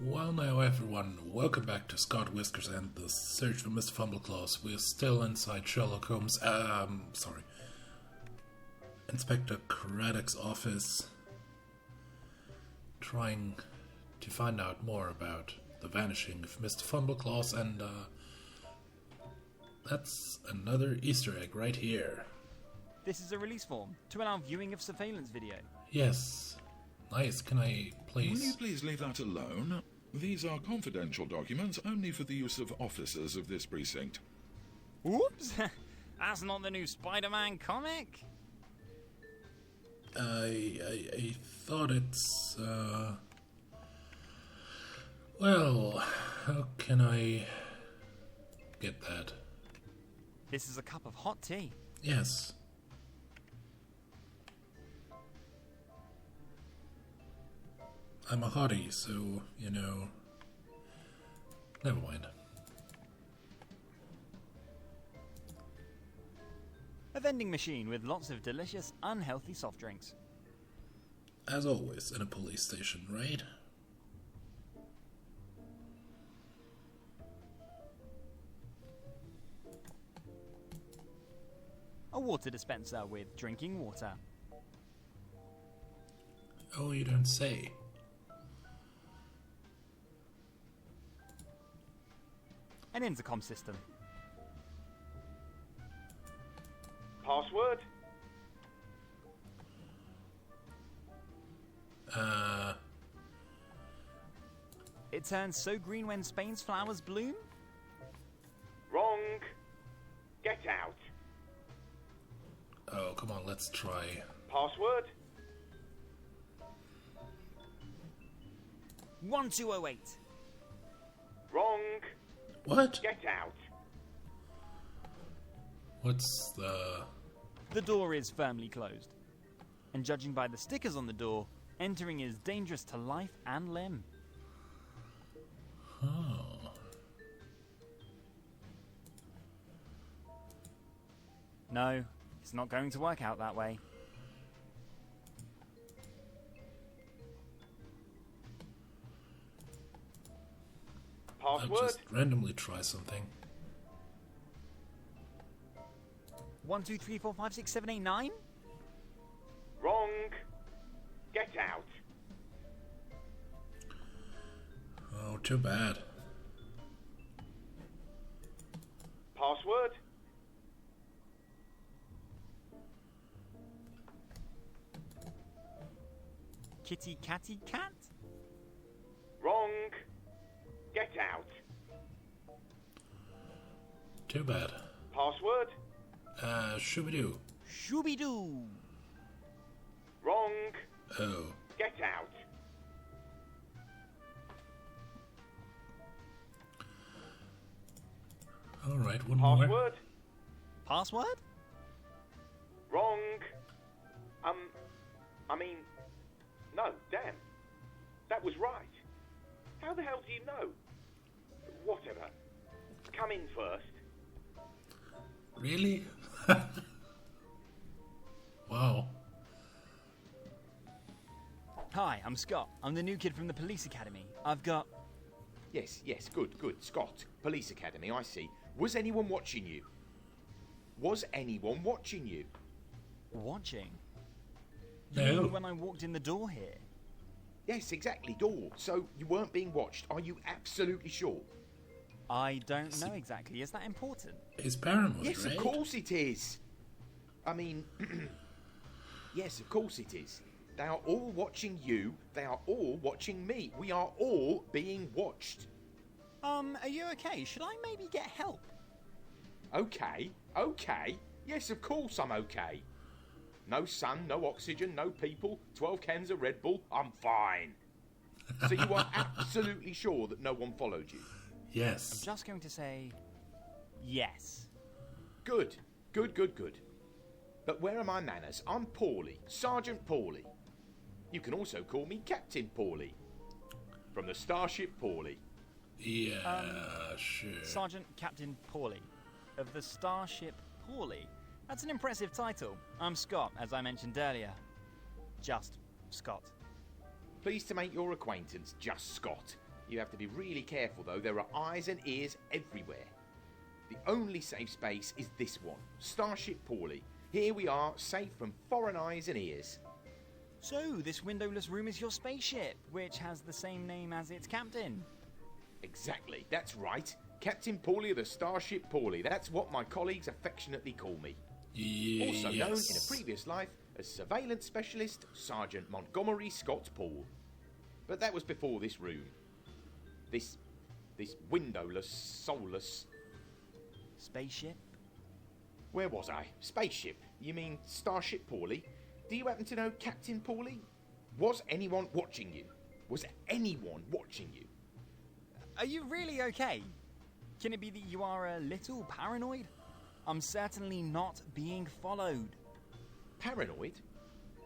Well now everyone, welcome back to Scott Whiskers and the search for Mr Fumbleclaw. We're still inside Sherlock Holmes, Inspector Craddock's office, trying to find out more about the vanishing of Mr Fumbleclaw, and that's another Easter egg right here. This is a release form to allow viewing of surveillance video. Yes. Nice, can I please... Will you please leave that alone? These are confidential documents only for the use of officers of this precinct. Whoops! That's not the new Spider-Man comic? I thought it's, well, how can I get that? This is a cup of hot tea. Yes. I'm a hottie, so, you know, never mind. A vending machine with lots of delicious, unhealthy soft drinks. As always, in a police station, right? A water dispenser with drinking water. Oh, you don't say. An intercom system. Password? It turns so green when Spain's flowers bloom? Wrong. Get out. Oh, come on, let's try. Password? 1208. Wrong. What? Get out. What's the... The door is firmly closed. And judging by the stickers on the door, entering is dangerous to life and limb. Oh. No, it's not going to work out that way. I'll Password? just randomly try something. 1, 2, 3, 4, 5, 6, 7, 8, 9? Wrong. Get out. Oh, too bad. Password? Kitty catty cat? Wrong. Get out. Too bad. Password? Shooby-doo. Shooby-doo! Wrong. Oh. Get out. Alright, one more. Password? Password? Wrong. No, damn. That was right. How the hell do you know? Whatever. Come in first. Really? Wow. Hi, I'm Scott. I'm the new kid from the police academy. I've got... Yes, good. Scott, Police Academy, I see. Was anyone watching you? Was anyone watching you? Watching? No. When I walked in the door here. Yes, exactly, door. So you weren't being watched. Are you absolutely sure? I don't know exactly. Is that important? It's paranoid, Yes, right? of course it is. I mean, yes, of course it is. They are all watching you. They are all watching me. We are all being watched. Are you okay? Should I maybe get help? Okay. Yes, of course I'm okay. No sun, no oxygen, no people, 12 cans of Red Bull, I'm fine. So you are absolutely sure that no one followed you? Yes. I'm just going to say... yes. Good. But where are my manners? I'm Paulie, Sergeant Paulie. You can also call me Captain Paulie. From the Starship Paulie. Yeah, sure. Sergeant Captain Paulie. Of the Starship Paulie. That's an impressive title. I'm Scott, as I mentioned earlier. Just Scott. Pleased to make your acquaintance, Just Scott. You have to be really careful, though. There are eyes and ears everywhere. The only safe space is this one, Starship Paulie. Here we are, safe from foreign eyes and ears. So, this windowless room is your spaceship, which has the same name as its captain. Exactly, that's right. Captain Paulie of the Starship Paulie. That's what my colleagues affectionately call me. Also known in a previous life as Surveillance Specialist Sergeant Montgomery Scott Paul. But that was before this room. This windowless, soulless... Spaceship? Where was I? Spaceship? You mean Starship Paulie? Do you happen to know Captain Paulie? Was anyone watching you? Was anyone watching you? Are you really okay? Can it be that you are a little paranoid? I'm certainly not being followed. Paranoid?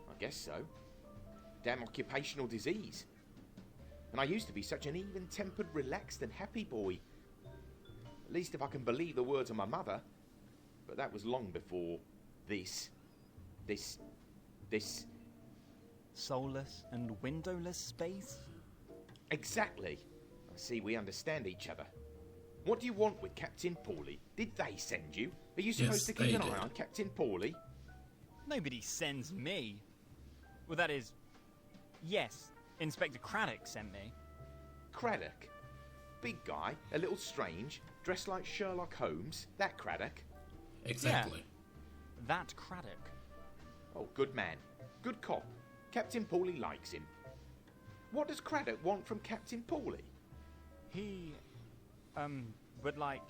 I guess so. Damn occupational disease. And I used to be such an even-tempered, relaxed and happy boy. At least if I can believe the words of my mother. But that was long before this... Soulless and windowless space? Exactly. I see we understand each other. What do you want with Captain Paulie? Did they send you? Are you supposed to keep an eye on Captain Paulie? Nobody sends me. Well, that is... Yes, Inspector Craddock sent me. Craddock? Big guy, a little strange, dressed like Sherlock Holmes. That Craddock? Exactly. Yeah, that Craddock. Oh, good man. Good cop. Captain Paulie likes him. What does Craddock want from Captain Paulie? He... would like...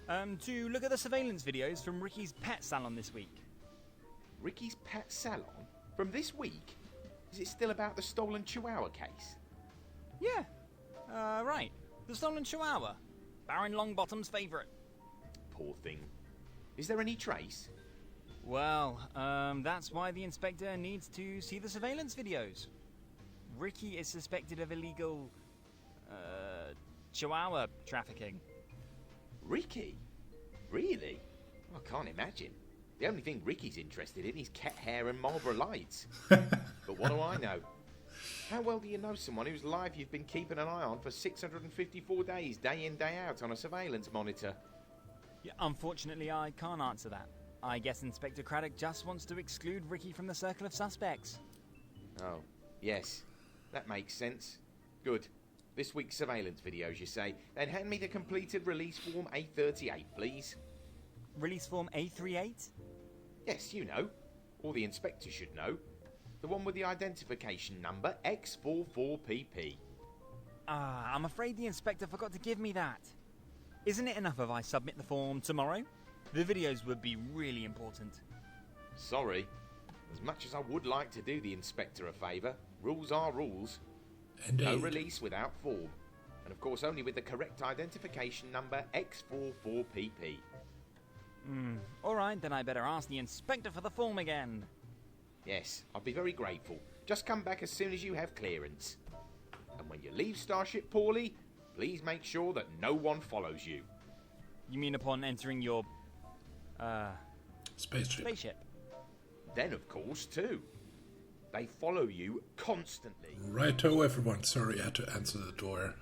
to look at the surveillance videos from Ricky's pet salon this week. Ricky's pet salon? From this week? Is it still about the stolen chihuahua case? Yeah. Right. The stolen chihuahua. Baron Longbottom's favourite. Poor thing. Is there any trace? Well, that's why the inspector needs to see the surveillance videos. Ricky is suspected of illegal... chihuahua trafficking. Ricky? Really? I can't imagine. The only thing Ricky's interested in is cat hair and Marlboro Lights. But what do I know? How well do you know someone whose life you've been keeping an eye on for 654 days, day in, day out, on a surveillance monitor? Yeah, unfortunately, I can't answer that. I guess Inspector Craddock just wants to exclude Ricky from the circle of suspects. Oh, yes. That makes sense. Good. This week's surveillance videos, you say. Then hand me the completed release form A38, please. Release form A38? Yes, you know. Or the inspector should know. The one with the identification number X44PP. I'm afraid the inspector forgot to give me that. Isn't it enough if I submit the form tomorrow? The videos would be really important. Sorry. As much as I would like to do the inspector a favour, rules are rules. Indeed. No release without form. And of course only with the correct identification number X44PP. Alright, then I better ask the inspector for the form again. Yes, I'll be very grateful. Just come back as soon as you have clearance. And when you leave Starship Paulie, please make sure that no one follows you. You mean upon entering your... Spaceship. Then, of course, too. They follow you constantly. Righto, everyone. Sorry, I had to answer the door.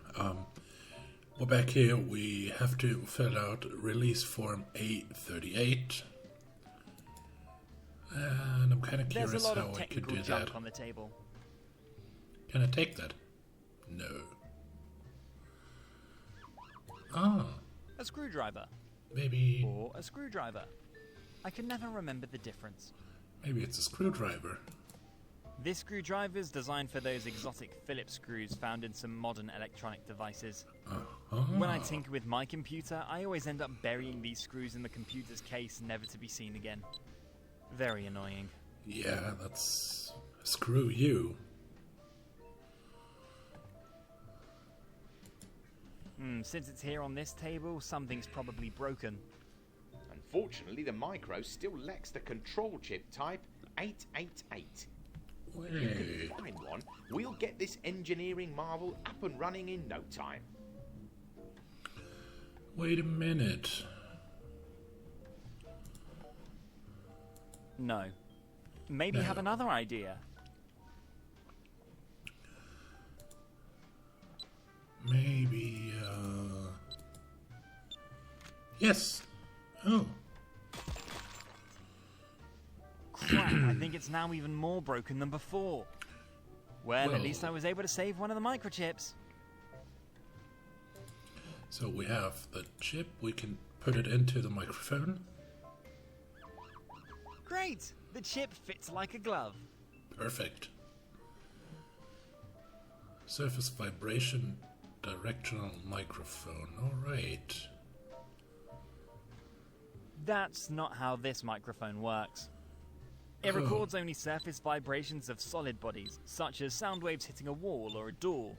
We're back here. We have to fill out release form A38. And I'm kind of There's curious a lot how of I could technical do junk that. on the table. Can I take that? No. Ah, A screwdriver. maybe Or a screwdriver. I can never remember the difference. it's a screwdriver. This screwdriver is designed for those exotic Phillips screws found in some modern electronic devices. When I tinker with my computer, I always end up burying these screws in the computer's case, never to be seen again. Very annoying. Yeah, that's... Screw you. Since it's here on this table, something's probably broken. Unfortunately, the micro still lacks the control chip type 888. If you Wait. can find one, we'll get this engineering marvel up and running in no time. Wait a minute. No. Maybe No. have another idea. Yes. Oh. Crap, I think it's now even more broken than before. Well, at least I was able to save one of the microchips. So we have the chip, we can put it into the microphone. Great! The chip fits like a glove. Perfect. Surface vibration directional microphone. Alright. That's not how this microphone works. It records only surface vibrations of solid bodies, such as sound waves hitting a wall or a door.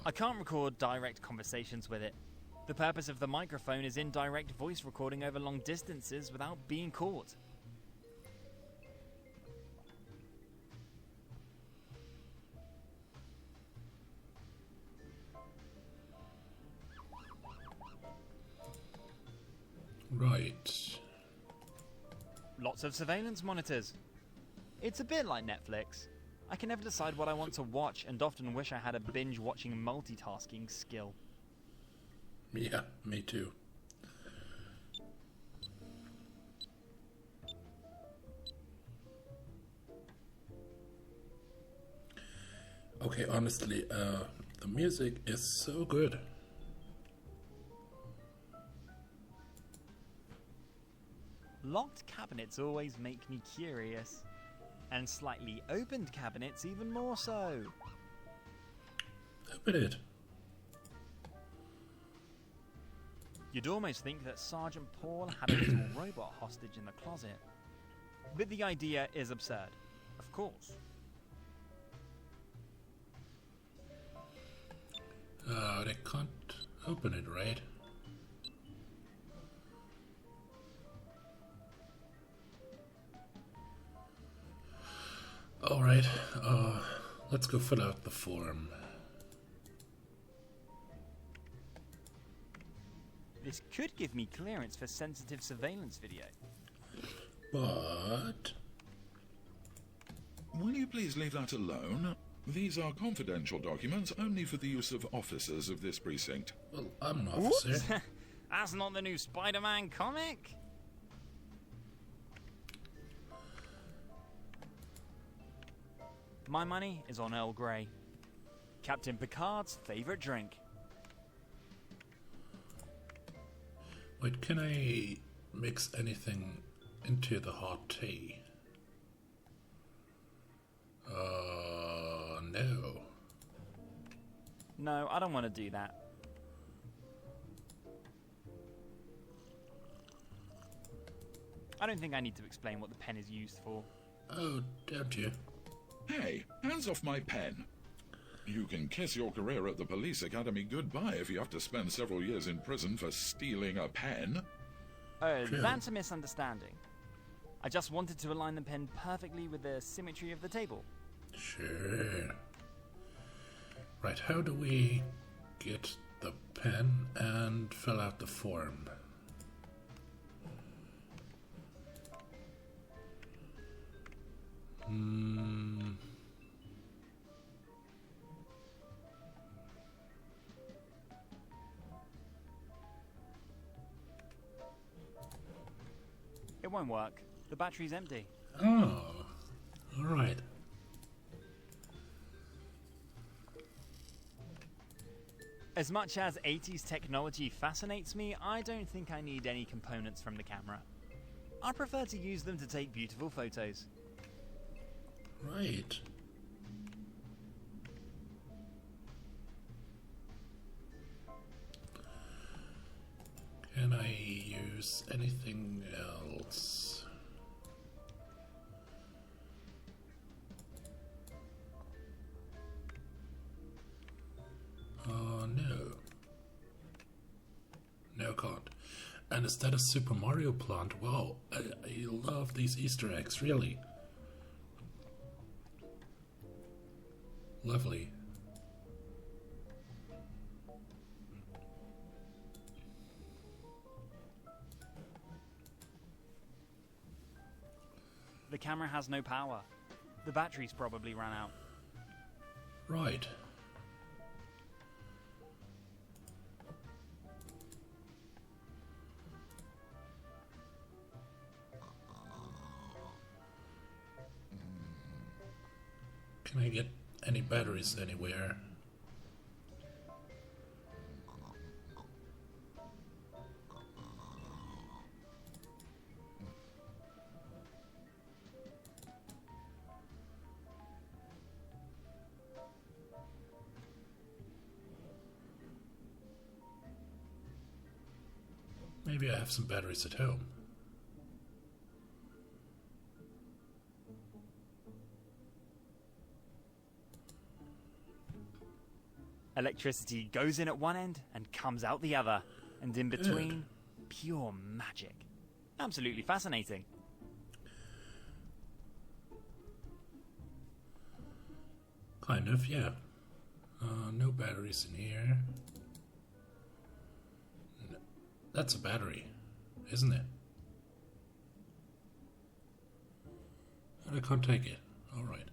I can't record direct conversations with it. The purpose of the microphone is indirect voice recording over long distances without being caught. Right. Lots of surveillance monitors. It's a bit like Netflix. I can never decide what I want to watch and often wish I had a binge-watching multitasking skill. Yeah, me too. Okay, honestly, the music is so good. Locked cabinets always make me curious. And slightly opened cabinets even more so. Open it. You'd almost think that Sergeant Paul had a little robot hostage in the closet. But the idea is absurd. Of course. They can't open it, right? Alright, let's go fill out the form. This could give me clearance for sensitive surveillance video. But... Will you please leave that alone? These are confidential documents only for the use of officers of this precinct. well, I'm an officer. That's not the new Spider-Man comic? My money is on Earl Grey. Captain Picard's favourite drink. Wait, can I mix anything into the hot tea? No. No, I don't want to do that. I don't think I need to explain what the pen is used for. Oh, don't you? Hey, hands off my pen. You can kiss your career at the police academy goodbye if you have to spend several years in prison for stealing a pen. Oh, that's a misunderstanding. I just wanted to align the pen perfectly with the symmetry of the table. Sure. Right, how do we get the pen and fill out the form? It won't work. The battery's empty. Oh, alright. As much as 80s technology fascinates me, I don't think I need any components from the camera. I prefer to use them to take beautiful photos. Right. Can I use anything else? Oh, no. No, can't. And is that a Super Mario plant? Wow, I love these Easter eggs, really. Lovely. The camera has no power. The battery's probably run out. Right. Can I get any batteries anywhere? Maybe I have some batteries at home. Electricity goes in at one end and comes out the other, and in between, pure magic. Absolutely fascinating. Kind of, yeah. No batteries in here. No, that's a battery, isn't it? I can't take it. Alright.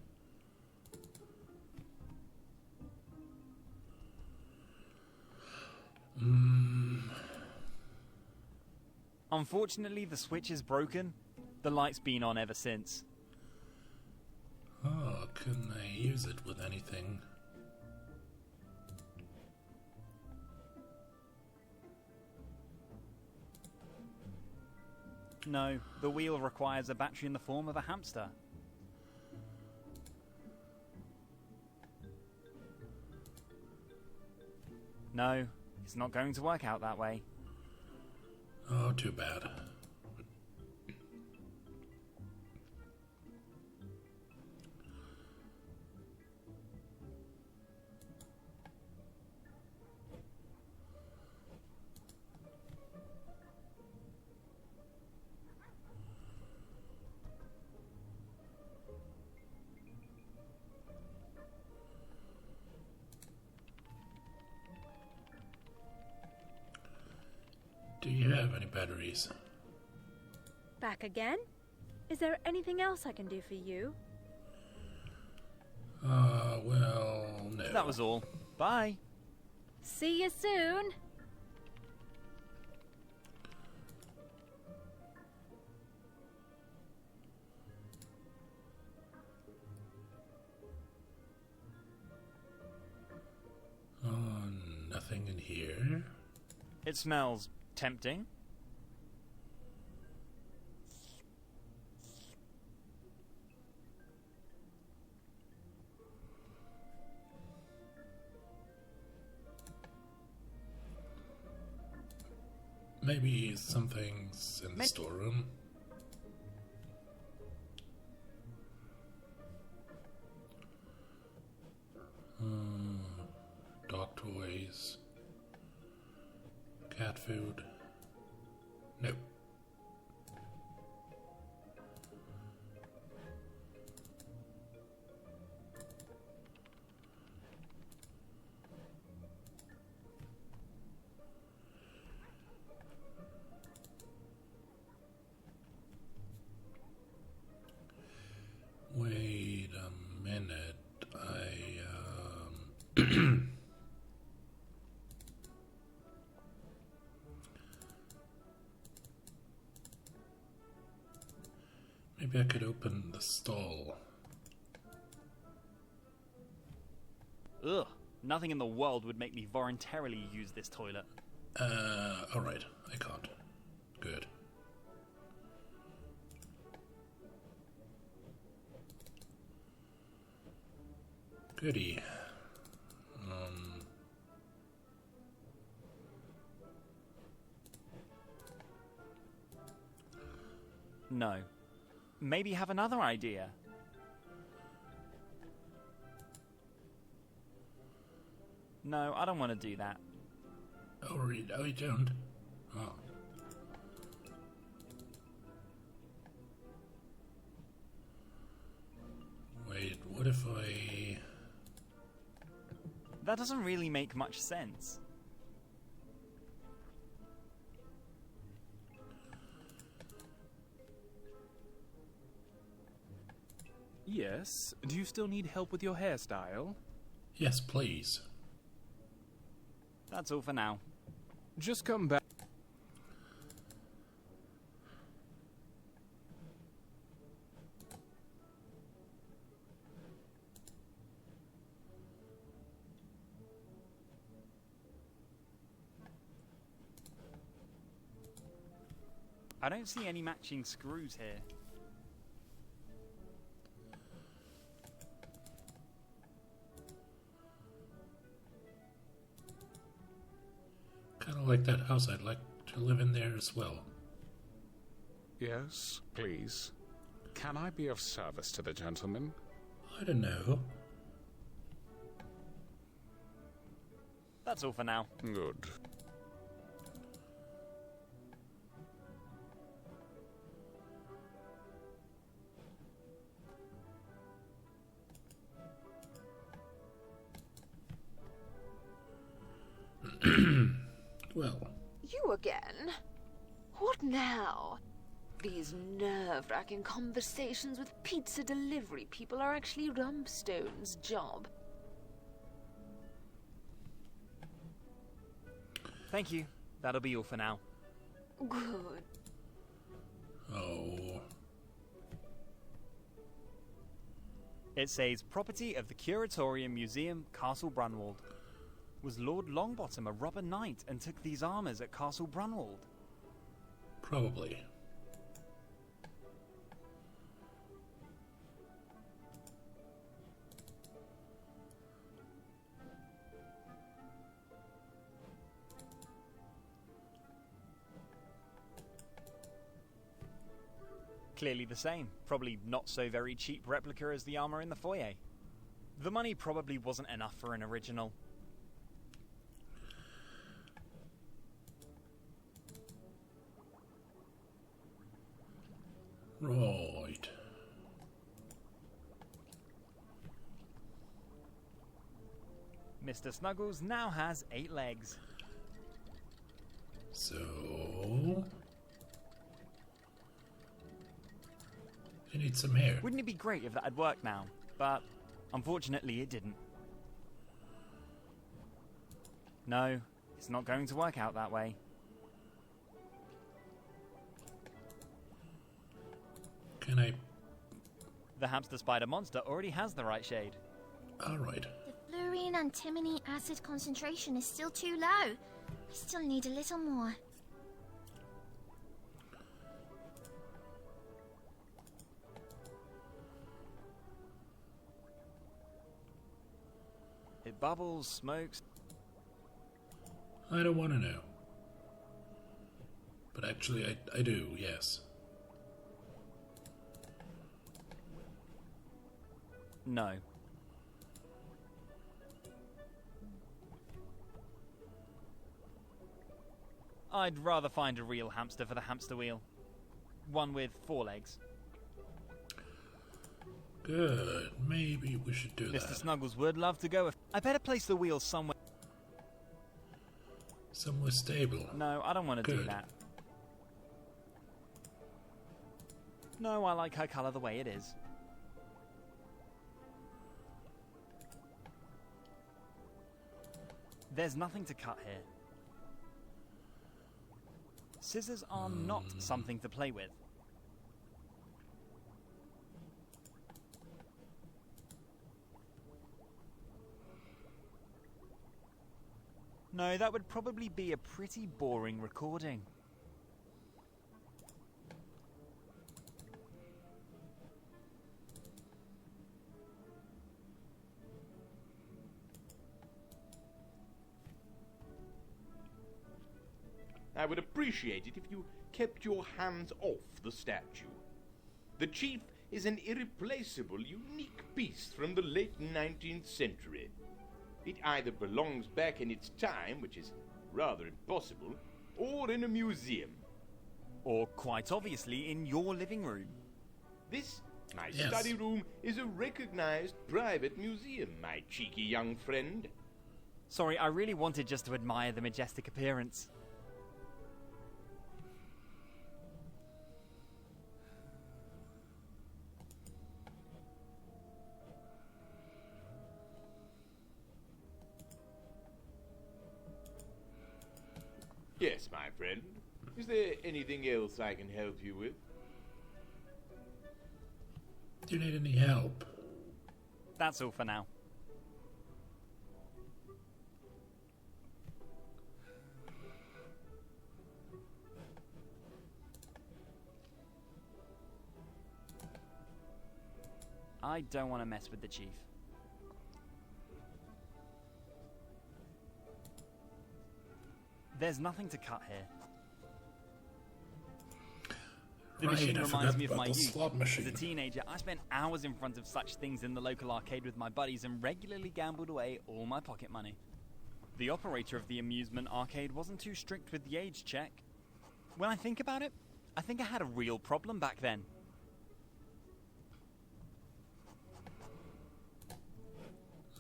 Unfortunately, the switch is broken. The light's been on ever since. Oh, couldn't I use it with anything? No, the wheel requires a battery in the form of a hamster. No, it's not going to work out that way. Oh, too bad. Do you have any batteries? Back again? Is there anything else I can do for you? Well, no. That was all. Bye. See you soon. Nothing in here. It smells tempting. Maybe something's in the storeroom. Dog toys. Cat food. Nope. Wait a minute. Maybe I could open the stall. Ugh. Nothing in the world would make me voluntarily use this toilet. Alright. I can't. Good. Goody. No. Maybe have another idea. No, I don't want to do that. Oh, you don't? Oh. Wait, what if I... That doesn't really make much sense. Yes. Do you still need help with your hairstyle? Yes, please. That's all for now. Just come back. I don't see any matching screws here. Kind of like that house. I'd like to live in there as well. Yes, please. Can I be of service to the gentleman? I don't know. That's all for now. Good. Well, You again? What now? These nerve-wracking conversations with pizza delivery people are actually Rumstone's job. Thank you. That'll be all for now. Good. oh, It says, property of the Curatorium Museum, Castle Brunwald. Was Lord Longbottom a robber knight and took these armours at Castle Brunwald? probably. Clearly the same. Probably not so very cheap replica as the armour in the foyer. The money probably wasn't enough for an original. Right. Mr. Snuggles now has 8 legs. So, you need some hair. Wouldn't it be great if that had worked now? But unfortunately it didn't. No, it's not going to work out that way. Can I? The hamster spider monster already has the right shade. All right. The fluorine antimony acid concentration is still too low. I still need a little more. It bubbles, smokes. I don't want to know. But actually, I do, yes. No. I'd rather find a real hamster for the hamster wheel. One with 4 legs. Good. Maybe we should do Mr. that. Snuggles would love to go. I better place the wheel somewhere. Somewhere stable. No, I don't want to do Good. that. No, I like her colour the way it is. There's nothing to cut here. Scissors are not something to play with. No, that would probably be a pretty boring recording. I would appreciate it if you kept your hands off the statue. The chief is an irreplaceable, unique piece from the late 19th century. It either belongs back in its time, which is rather impossible, or in a museum. Or, quite obviously, in your living room. This, my Yes. study room, is a recognized private museum, my cheeky young friend. Sorry, I really wanted just to admire the majestic appearance. Yes, my friend. Is there anything else I can help you with? Do you need any help? That's all for now. I don't want to mess with the chief. There's nothing to cut here. The machine reminds me of my youth. As a teenager, I spent hours in front of such things in the local arcade with my buddies and regularly gambled away all my pocket money. The operator of the amusement arcade wasn't too strict with the age check. When I think about it, I think I had a real problem back then.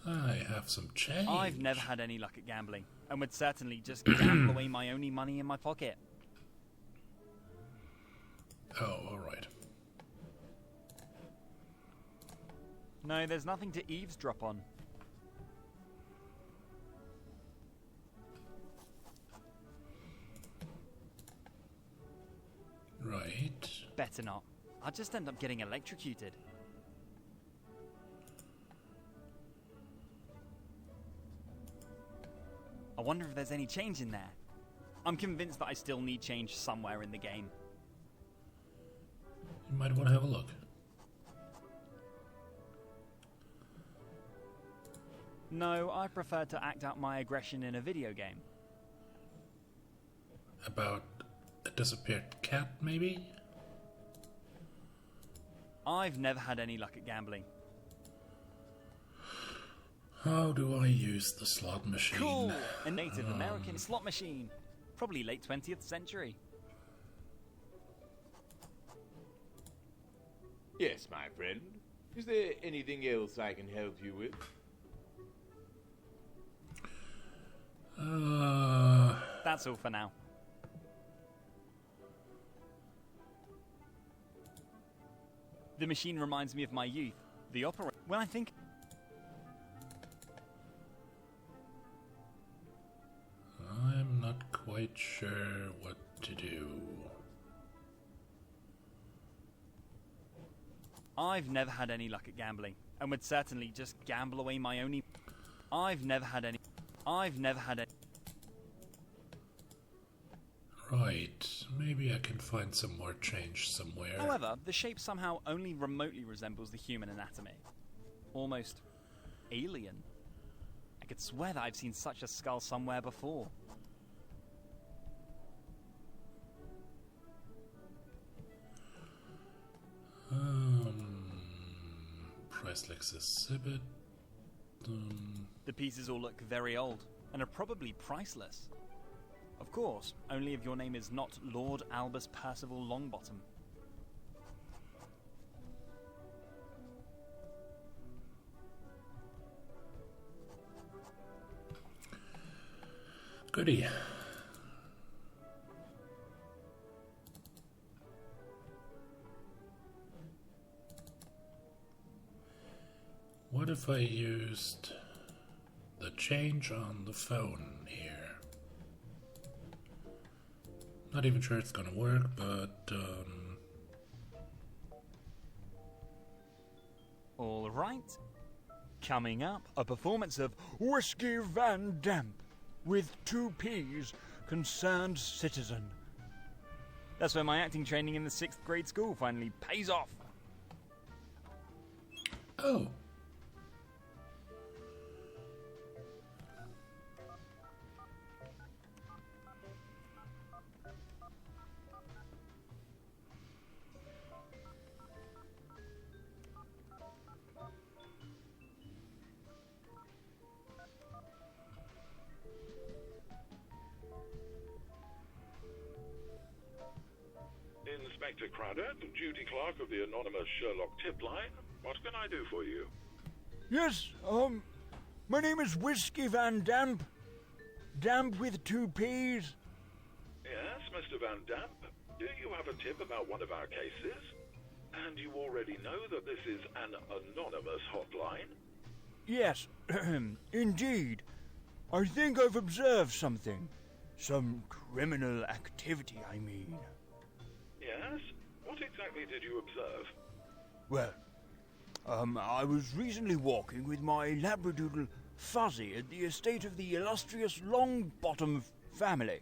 I have some change. I've never had any luck at gambling, and would certainly just gamble away my only money in my pocket. Oh, alright. No, there's nothing to eavesdrop on. Right. Better not. I'll just end up getting electrocuted. I wonder if there's any change in there. I'm convinced that I still need change somewhere in the game. You might want to have a look. No, I prefer to act out my aggression in a video game. About a disappeared cat, maybe? I've never had any luck at gambling. How do I use the slot machine? Cool! A Native American slot machine. Probably late 20th century. Yes, my friend. Is there anything else I can help you with? That's all for now. The machine reminds me of my youth. The operator. When I think. I'm not quite sure what to do. I've never had any luck at gambling, and would certainly just gamble away my only. I've never had any. Right, maybe I can find some more change somewhere. However, the shape somehow only remotely resembles the human anatomy. Almost alien. I could swear that I've seen such a skull somewhere before. Priceless exhibit. The pieces all look very old, and are probably priceless. Of course, only if your name is not Lord Albus Percival Longbottom. Goody. What if I used the change on the phone here? Not even sure it's gonna work, but All right. Coming up, a performance of Whiskey Van Damp with 2 P's, Concerned Citizen. That's where my acting training in the 6th grade school finally pays off. oh. Inspector Craddock, duty clerk of the anonymous Sherlock tip line. What can I do for you? Yes, my name is Whiskey Van Damp. Damp with 2 P's. Yes, Mr. Van Damp. Do you have a tip about one of our cases? And you already know that this is an anonymous hotline? Yes, indeed. I think I've observed something. Some criminal activity, I mean. Yes? What exactly did you observe? Well, I was recently walking with my labradoodle Fuzzy at the estate of the illustrious Longbottom family,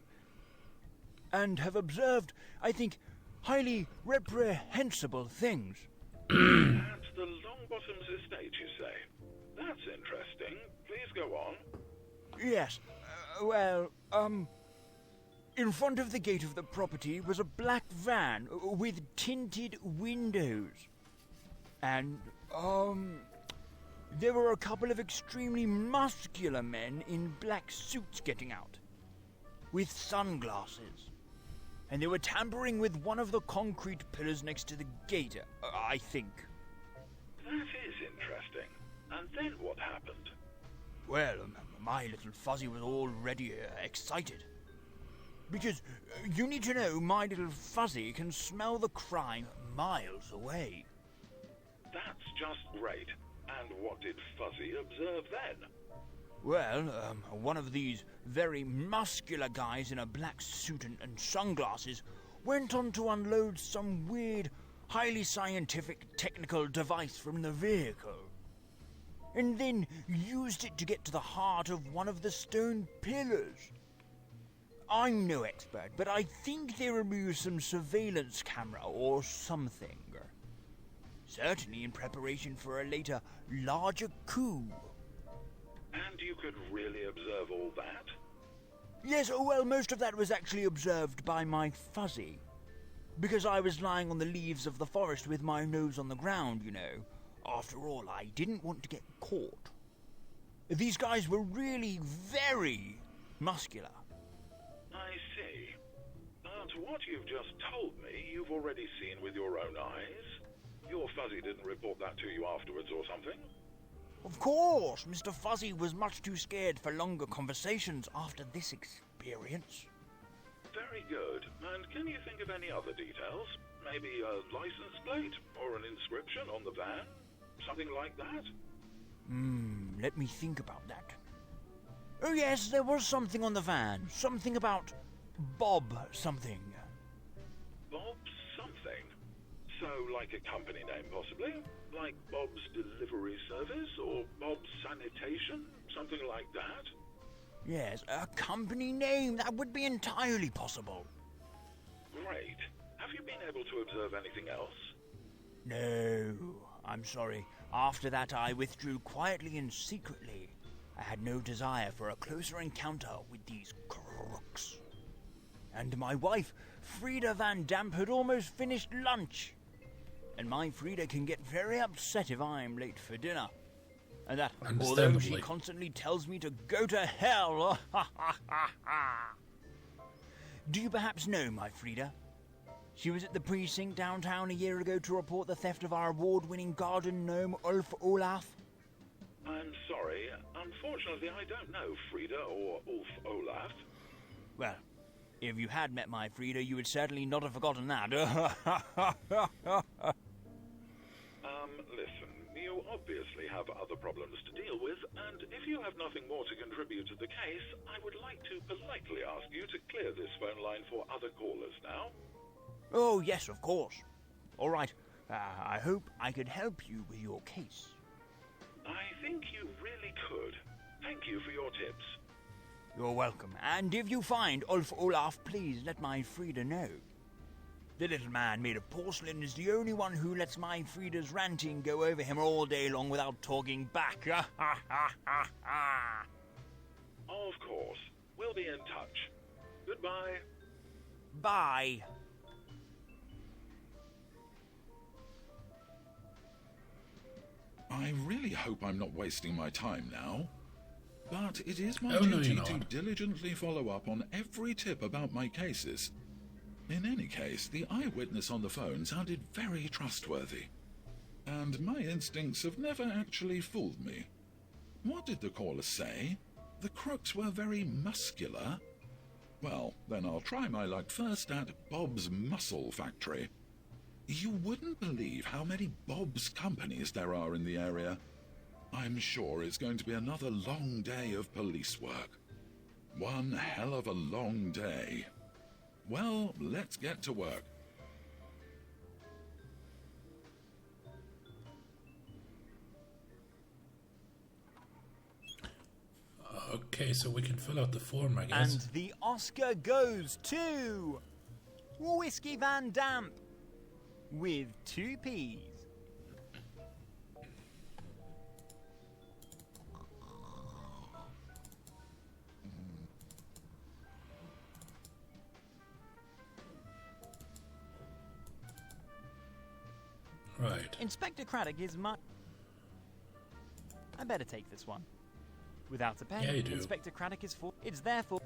and have observed, I think, highly reprehensible things. At the Longbottom's estate, you say? That's interesting. Please go on. Yes. In front of the gate of the property was a black van with tinted windows. And, there were a couple of extremely muscular men in black suits getting out, with sunglasses. And they were tampering with one of the concrete pillars next to the gate, I think. That is interesting. And then what happened? Well, my little Fuzzy was already excited. Because, you need to know, my little Fuzzy can smell the crime miles away. That's just great. And what did Fuzzy observe then? Well, one of these very muscular guys in a black suit and sunglasses went on to unload some weird, highly scientific technical device from the vehicle. And then used it to get to the heart of one of the stone pillars. I'm no expert, but I think they removed some surveillance camera or something. Certainly in preparation for a later, larger coup. And you could really observe all that? Yes, well, most of that was actually observed by my Fuzzy. Because I was lying on the leaves of the forest with my nose on the ground, you know. After all, I didn't want to get caught. These guys were really very muscular. I see. But what you've just told me, you've already seen with your own eyes. Your Fuzzy didn't report that to you afterwards or something? Of course, Mr. Fuzzy was much too scared for longer conversations after this experience. Very good. And can you think of any other details? Maybe a license plate or an inscription on the van? Something like that? Let me think about that. Oh yes, there was something on the van. Something about Bob something. Bob something? So, like a company name, possibly? Like Bob's Delivery Service or Bob's Sanitation? Something like that? Yes, a company name. That would be entirely possible. Great. Have you been able to observe anything else? No, I'm sorry. After that, I withdrew quietly and secretly. I had no desire for a closer encounter with these crooks. And my wife, Frida Van Damp, had almost finished lunch. And my Frida can get very upset if I'm late for dinner. And that, although she constantly tells me to go to hell. Do you perhaps know my Frida? She was at the precinct downtown a year ago to report the theft of our award-winning garden gnome, Ulf Olaf. I'm sorry. Unfortunately, I don't know Frida or Ulf Olaf. Well, if you had met my Frida, you would certainly not have forgotten that. Listen, you obviously have other problems to deal with, and if you have nothing more to contribute to the case, I would like to politely ask you to clear this phone line for other callers now. Oh, yes, of course. All right. I hope I could help you with your case. I think you really could. Thank you for your tips. You're welcome. And if you find Ulf Olaf, please let my Frida know. The little man made of porcelain is the only one who lets my Frida's ranting go over him all day long without talking back. Of course. We'll be in touch. Goodbye. Bye. I really hope I'm not wasting my time now. But it is my duty to diligently follow up on every tip about my cases. In any case, the eyewitness on the phone sounded very trustworthy. And my instincts have never actually fooled me. What did the caller say? The crooks were very muscular? Well, then I'll try my luck first at Bob's Muscle Factory. You wouldn't believe how many Bob's companies there are in the area. I'm sure it's going to be another long day of police work. One hell of a long day. Well, let's get to work. Okay, so we can fill out the form, I guess. And the Oscar goes to Whiskey Van Damp with 2 P's. Right. Inspector Craddock is my... I better take this one. Without a pen, Yeah, you do. Inspector Craddock is for... It's therefore...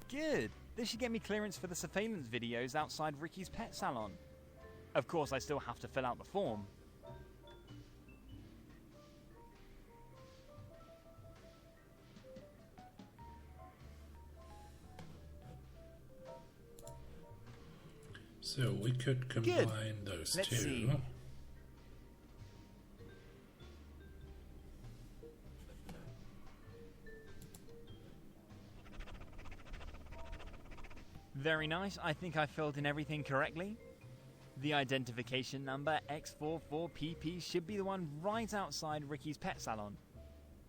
Good. This should get me clearance for the surveillance videos outside Ricky's pet salon. Of course, I still have to fill out the form. So we could combine those Let's two. see. Very nice. I think I filled in everything correctly. The identification number X44PP should be the one right outside Ricky's pet salon.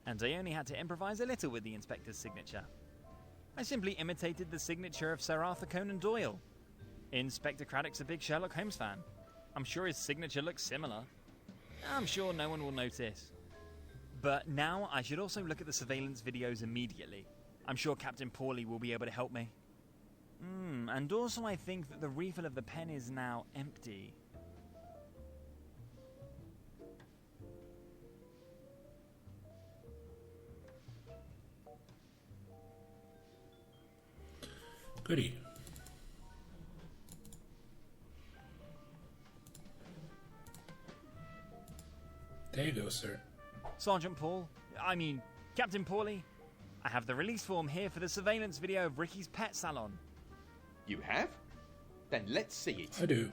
And I only had to improvise a little with the inspector's signature. I simply imitated the signature of Sir Arthur Conan Doyle. Inspector Craddock's a big Sherlock Holmes fan. I'm sure his signature looks similar. I'm sure no one will notice. But now I should also look at the surveillance videos immediately. I'm sure Captain Paulie will be able to help me. And also I think that the refill of the pen is now empty. Goody. There you go, sir. Sergeant Captain Paulie, I have the release form here for the surveillance video of Ricky's pet salon. You have? Then let's see it. I do.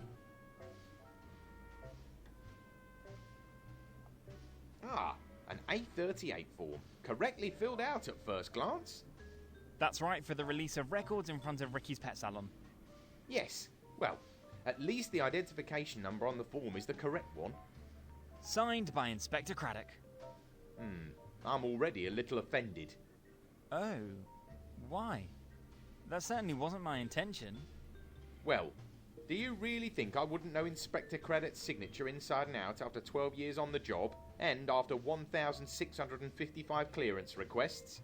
Ah, an A38 form. Correctly filled out at first glance. That's right, for the release of records in front of Ricky's pet salon. Yes. Well, at least the identification number on the form is the correct one. Signed by Inspector Craddock. I'm already a little offended. Oh, why? That certainly wasn't my intention. Well, do you really think I wouldn't know Inspector Craddock's signature inside and out after 12 years on the job and after 1,655 clearance requests?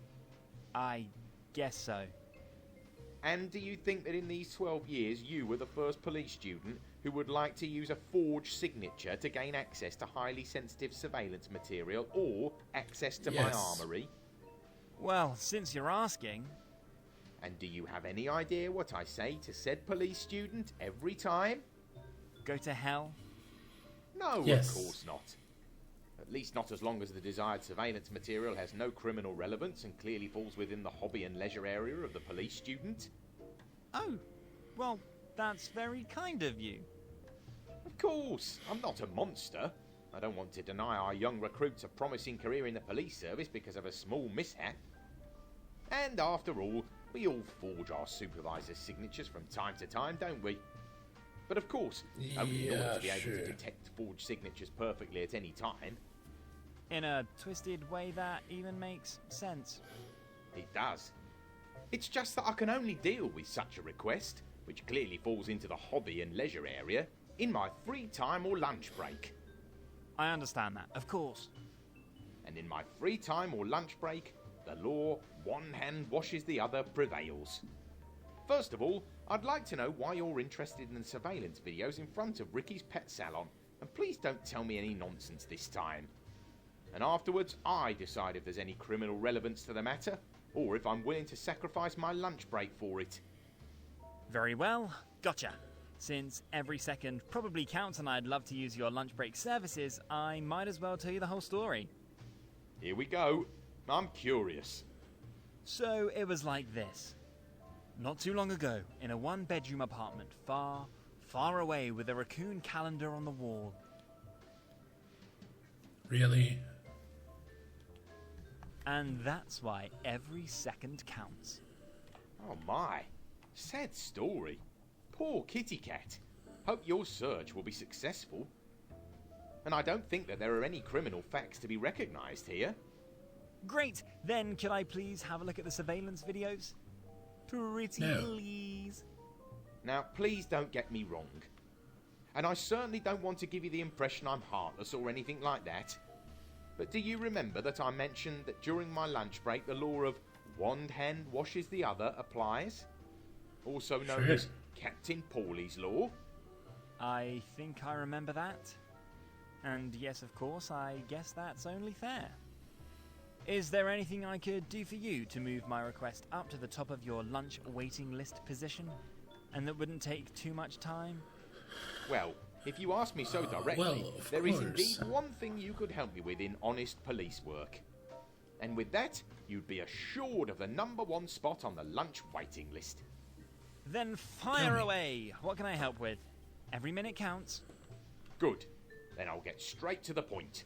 I guess so. And do you think that in these 12 years you were the first police student who would like to use a forged signature to gain access to highly sensitive surveillance material or access to my armoury? Well, since you're asking... And do you have any idea what I say to said police student every time? Go to hell? No, Yes. Of course not. At least not as long as the desired surveillance material has no criminal relevance and clearly falls within the hobby and leisure area of the police student. Oh, well, that's very kind of you. Of course, I'm not a monster. I don't want to deny our young recruits a promising career in the police service because of a small mishap. And after all, we all forge our supervisors' signatures from time to time, don't we? But of course, only in order to be able to detect forged signatures perfectly at any time. In a twisted way that even makes sense. It does. It's just that I can only deal with such a request, which clearly falls into the hobby and leisure area, in my free time or lunch break. I understand that, of course. And in my free time or lunch break, the law, one hand washes the other, prevails. First of all, I'd like to know why you're interested in the surveillance videos in front of Ricky's pet salon, and please don't tell me any nonsense this time. And afterwards, I decide if there's any criminal relevance to the matter, or if I'm willing to sacrifice my lunch break for it. Very well, gotcha. Since every second probably counts and I'd love to use your lunch break services, I might as well tell you the whole story. Here we go. I'm curious. So it was like this. Not too long ago, in a one-bedroom apartment, far, far away with a raccoon calendar on the wall. Really? And that's why every second counts. Oh my. Sad story. Poor kitty cat. Hope your search will be successful. And I don't think that there are any criminal facts to be recognised here. Great! Then could I please have a look at the surveillance videos? Pretty please. Now, please don't get me wrong. And I certainly don't want to give you the impression I'm heartless or anything like that. But do you remember that I mentioned that during my lunch break the law of one hand washes the other applies? also known as Captain Pauly's Law. I think I remember that. And yes, of course, I guess that's only fair. Is there anything I could do for you to move my request up to the top of your lunch waiting list position? And that wouldn't take too much time? Well, if you ask me so directly, there is indeed one thing you could help me with in honest police work. And with that, you'd be assured of the #1 spot on the lunch waiting list. Then fire away! What can I help with? Every minute counts. Good. Then I'll get straight to the point.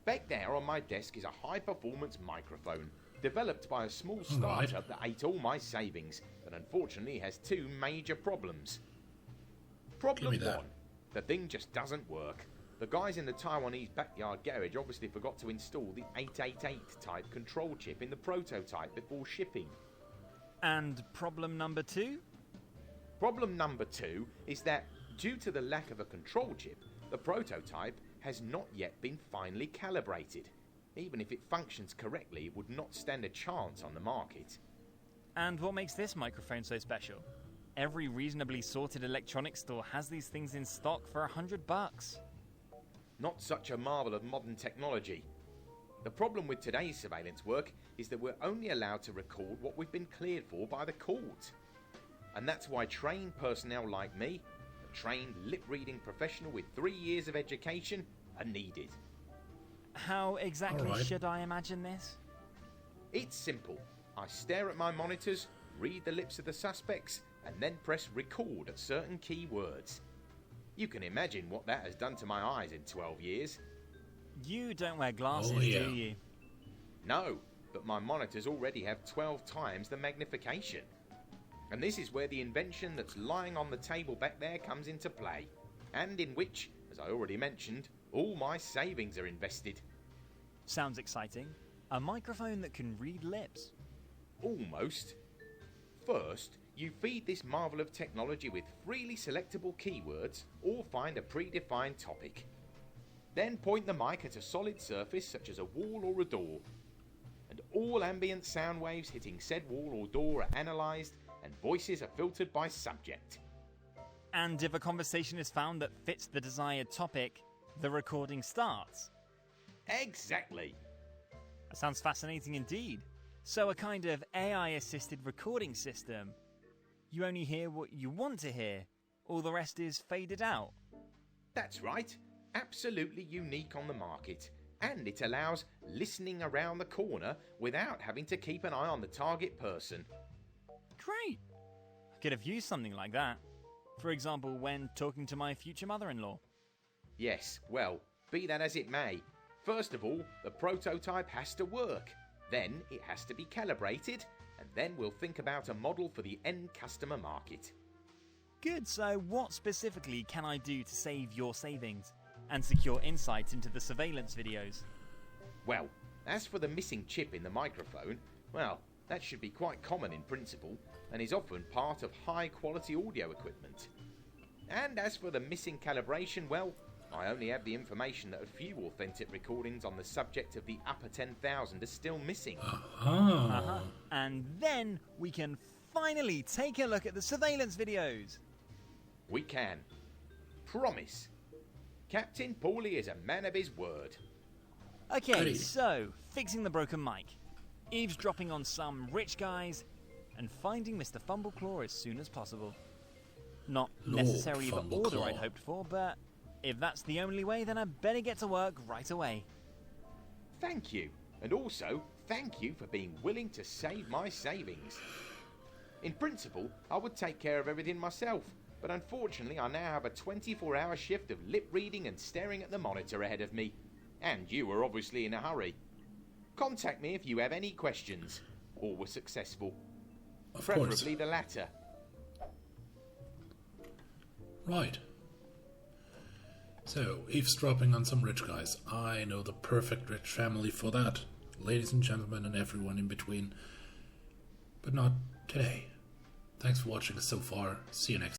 Back there on my desk is a high-performance microphone, developed by a small startup that ate all my savings, but unfortunately has 2 major problems. Problem 1. The thing just doesn't work. The guys in the Taiwanese backyard garage obviously forgot to install the 888 type control chip in the prototype before shipping. And problem number 2? Problem number 2 is that, due to the lack of a control chip, the prototype has not yet been finely calibrated. Even if it functions correctly, it would not stand a chance on the market. And what makes this microphone so special? Every reasonably sorted electronics store has these things in stock for $100. Not such a marvel of modern technology. The problem with today's surveillance work is that we're only allowed to record what we've been cleared for by the court. And that's why trained personnel like me, a trained lip-reading professional with 3 years of education, are needed. How exactly should I imagine this? It's simple. I stare at my monitors, read the lips of the suspects, and then press record at certain key words. You can imagine what that has done to my eyes in 12 years. You don't wear glasses, do you? No, but my monitors already have 12 times the magnification. And this is where the invention that's lying on the table back there comes into play, and in which, as I already mentioned, all my savings are invested. Sounds exciting. A microphone that can read lips. Almost. First, you feed this marvel of technology with freely selectable keywords or find a predefined topic. Then point the mic at a solid surface such as a wall or a door. And all ambient sound waves hitting said wall or door are analysed and voices are filtered by subject. And if a conversation is found that fits the desired topic, the recording starts. Exactly. That sounds fascinating indeed. So a kind of AI-assisted recording system. You only hear what you want to hear. All the rest is faded out. That's right. Absolutely unique on the market. And it allows listening around the corner without having to keep an eye on the target person. Great. I could have used something like that. For example, when talking to my future mother-in-law. Yes, well, be that as it may. First of all, the prototype has to work. Then it has to be calibrated, and then we'll think about a model for the end customer market. Good, so what specifically can I do to save your savings and secure insight into the surveillance videos? Well, as for the missing chip in the microphone, well, that should be quite common in principle, and is often part of high-quality audio equipment. And as for the missing calibration, well, I only have the information that a few authentic recordings on the subject of the upper 10,000 are still missing. And then we can finally take a look at the surveillance videos. We can. Promise. Captain Pauly is a man of his word. Okay, so, fixing the broken mic, eavesdropping on some rich guys, and finding Mr Fumbleclaw as soon as possible. Not necessarily the order I'd hoped for, but if that's the only way, then I better get to work right away. Thank you, and also thank you for being willing to save my savings. In principle, I would take care of everything myself, but unfortunately I now have a 24-hour shift of lip reading and staring at the monitor ahead of me, and you were obviously in a hurry. Contact me if you have any questions, or were successful. Preferably the latter. Right. So, eavesdropping on some rich guys. I know the perfect rich family for that. Ladies and gentlemen and everyone in between. But not today. Thanks for watching so far. See you next time.